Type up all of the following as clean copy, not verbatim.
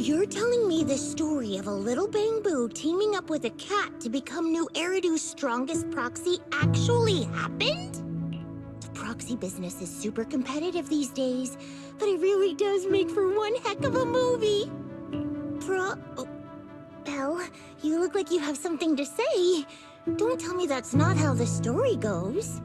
you're telling me the story of a little bamboo teaming up with a cat to become new Eridu's strongest proxy actually happened? The proxy business is super competitive these days, but it really does make for one heck of a movie. Belle, you look like you have something to say. Don't tell me that's not how the story goes.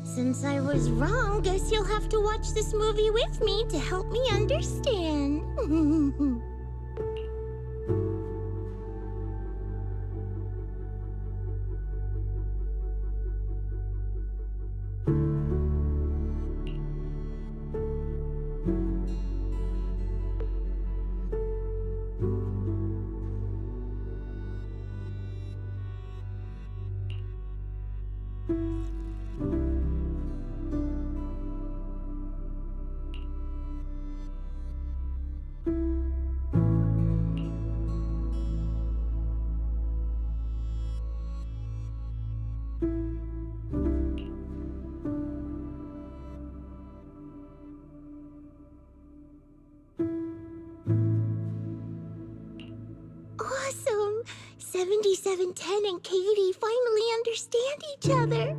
Since I was wrong, guess you'll have to watch this movie with me to help me understand. Awesome! 7710 and Katie finally understand each other.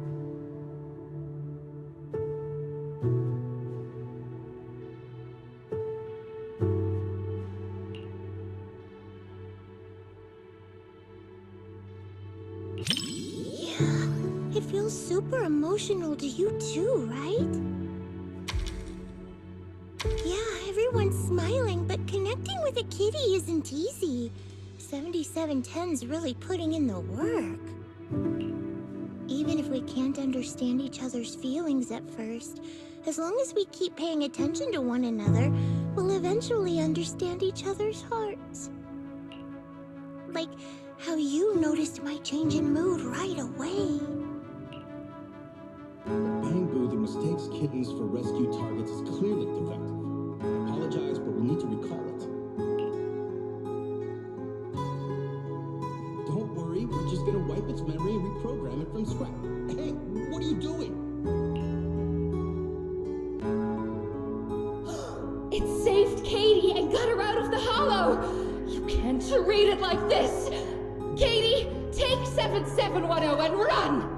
Yeah, it feels super emotional to you too, right? Yeah, everyone's smiling, but connecting with a kitty isn't easy. 7710's really putting in the work. Even if we can't understand each other's feelings at first, as long as we keep paying attention to one another, we'll eventually understand each other's hearts. Like how you noticed my change in mood right away. The bamboo that mistakes kittens for rescue targets is clearly defective. I apologize, but we'll need to recall it. Don't worry, we're just gonna wipe its memory and reprogram it from scratch. Hey, what are you doing? It saved Katie and got her out of the hollow! You can't treat it like this! Katie, take 7710 and run!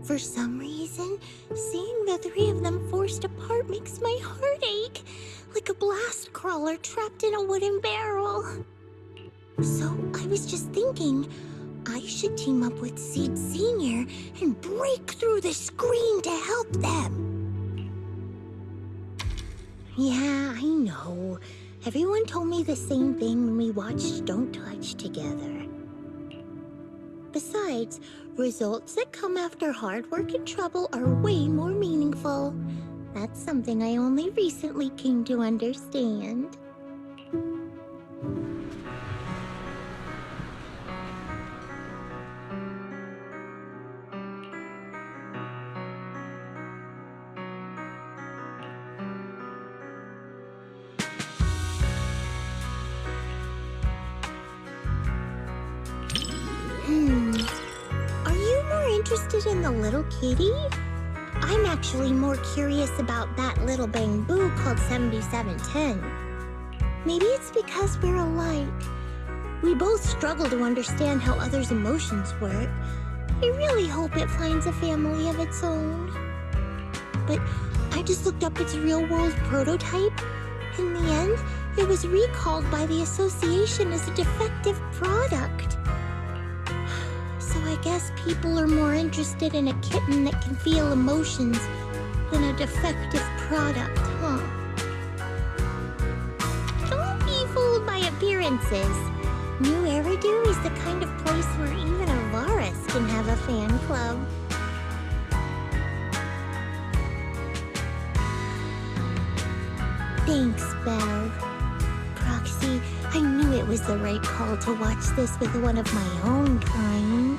For some reason, seeing the three of them forced apart makes my heart ache, like a blast crawler trapped in a wooden barrel. So I was just thinking, I should team up with Seed Senior and break through the screen to help them. Yeah, I know. Everyone told me the same thing when we watched Don't Touch together. Besides, results that come after hard work and trouble are way more meaningful. That's something I only recently came to understand. Are you more interested in the little kitty? I'm actually more curious about that little bamboo called 7710. Maybe it's because we're alike. We both struggle to understand how others' emotions work. I really hope it finds a family of its own. But I just looked up its real-world prototype. In the end, it was recalled by the association as a defective product. So I guess people are more interested in a kitten that can feel emotions than a defective product, huh? appearances. New Eridu is the kind of place where even a Varus can have a fan club. Thanks, Belle. Proxy, I knew it was the right call to watch this with one of my own kind.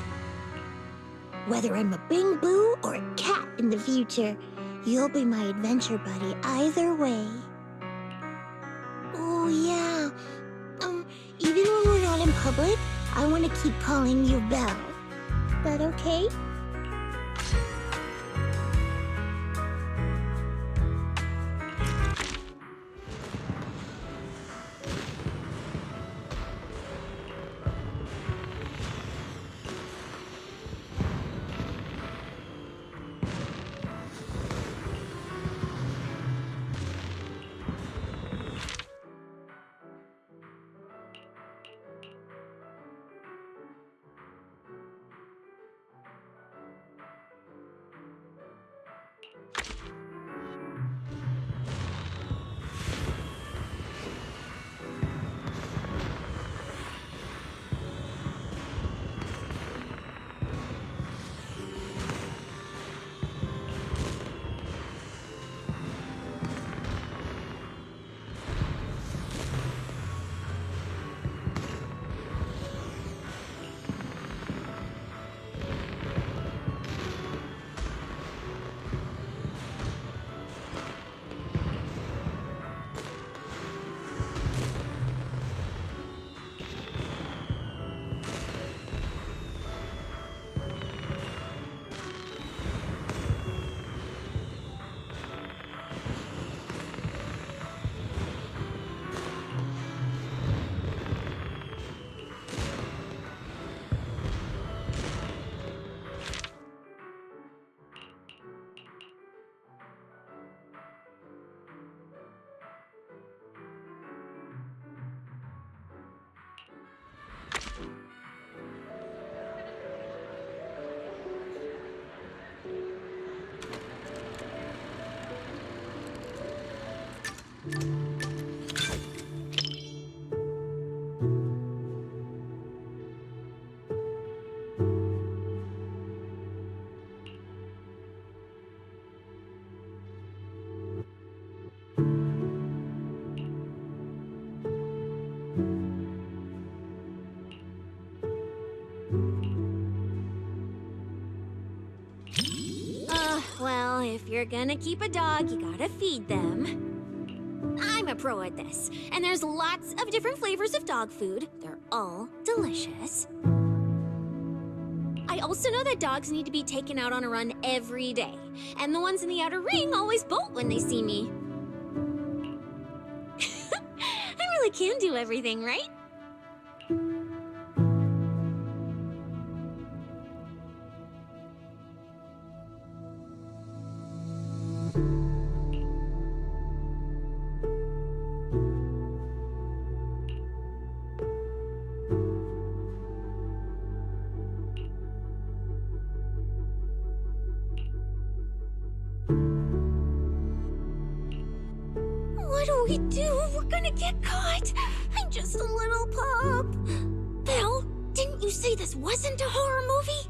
Whether I'm a Bing Boo or a cat in the future, you'll be my adventure buddy either way. Oh, yeah. Even when we're not in public, I want to keep calling you Belle. That okay? Well, if you're gonna keep a dog, you gotta feed them. I'm a pro at this, and there's lots of different flavors of dog food. They're all delicious. I also know that dogs need to be taken out on a run every day, and the ones in the outer ring always bolt when they see me. I really can do everything, right? What do we do? We're gonna get caught. I'm just a little pup. Belle, didn't you say this wasn't a horror movie?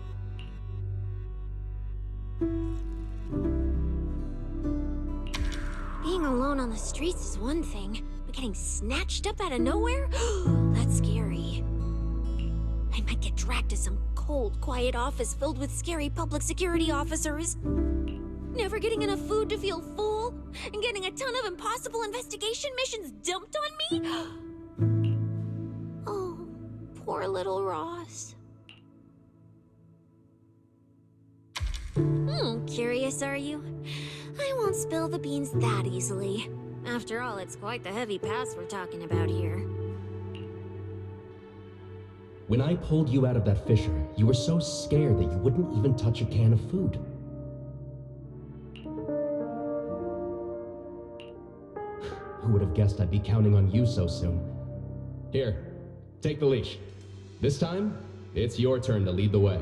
Being alone on the streets is one thing, but getting snatched up out of nowhere? That's scary. I might get dragged to some cold, quiet office filled with scary public security officers. Never getting enough food to feel full, and getting a ton of impossible investigation missions dumped on me? Oh, poor little Ross. Curious, are you? I won't spill the beans that easily. After all, it's quite the heavy pass we're talking about here. When I pulled you out of that fissure, you were so scared that you wouldn't even touch a can of food. Who would have guessed I'd be counting on you so soon? Here, take the leash. This time, it's your turn to lead the way.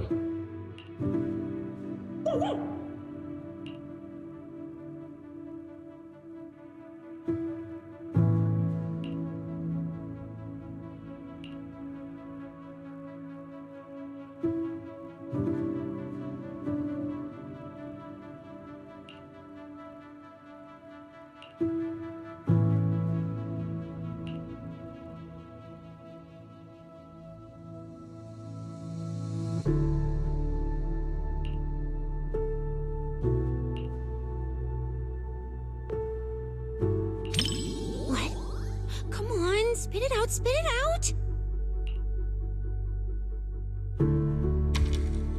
on, spit it out, spit it out!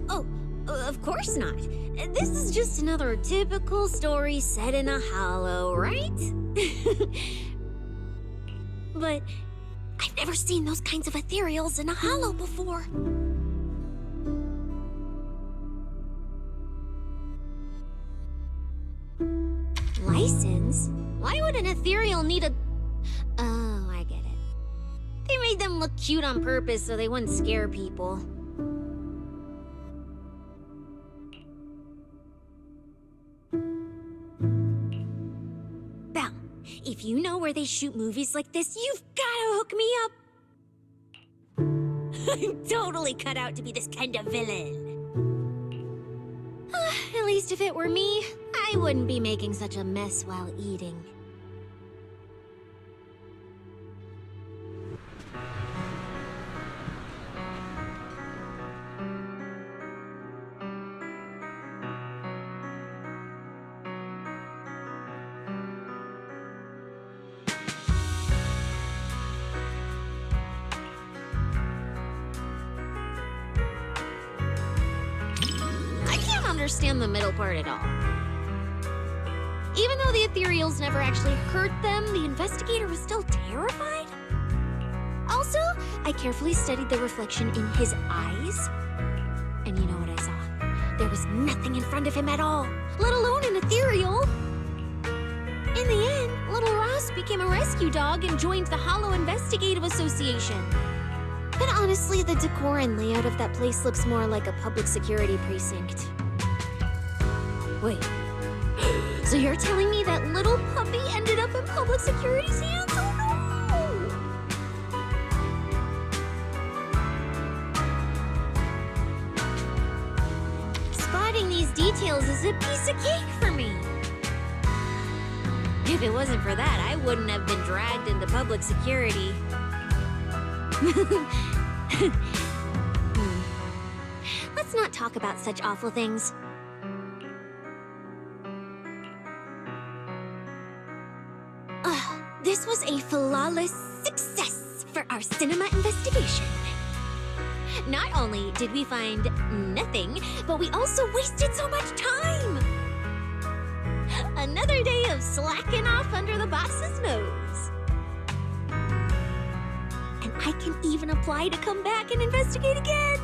Oh, of course not. This is just another typical story set in a hollow, right? But I've never seen those kinds of ethereals in a hollow before. License? Why would an ethereal need a... Oh, I get it. They made them look cute on purpose so they wouldn't scare people. Belle, if you know where they shoot movies like this, you've gotta hook me up. I'm totally cut out to be this kind of villain. At least if it were me, I wouldn't be making such a mess while eating. Understand the middle part at all. Even though the ethereals never actually hurt them, the investigator was still terrified. Also, I carefully studied the reflection in his eyes. And you know what I saw? There was nothing in front of him at all, let alone an ethereal. In the end, little Ross became a rescue dog and joined the Hollow Investigative Association. But honestly, the decor and layout of that place looks more like a public security precinct. Wait, so you're telling me that little puppy ended up in public security's hands? Oh no! Spotting these details is a piece of cake for me. If it wasn't for that, I wouldn't have been dragged into public security. Let's not talk about such awful things. This was a flawless success for our cinema investigation. Not only did we find nothing, but we also wasted so much time. Another day of slacking off under the boss's nose. And I can even apply to come back and investigate again.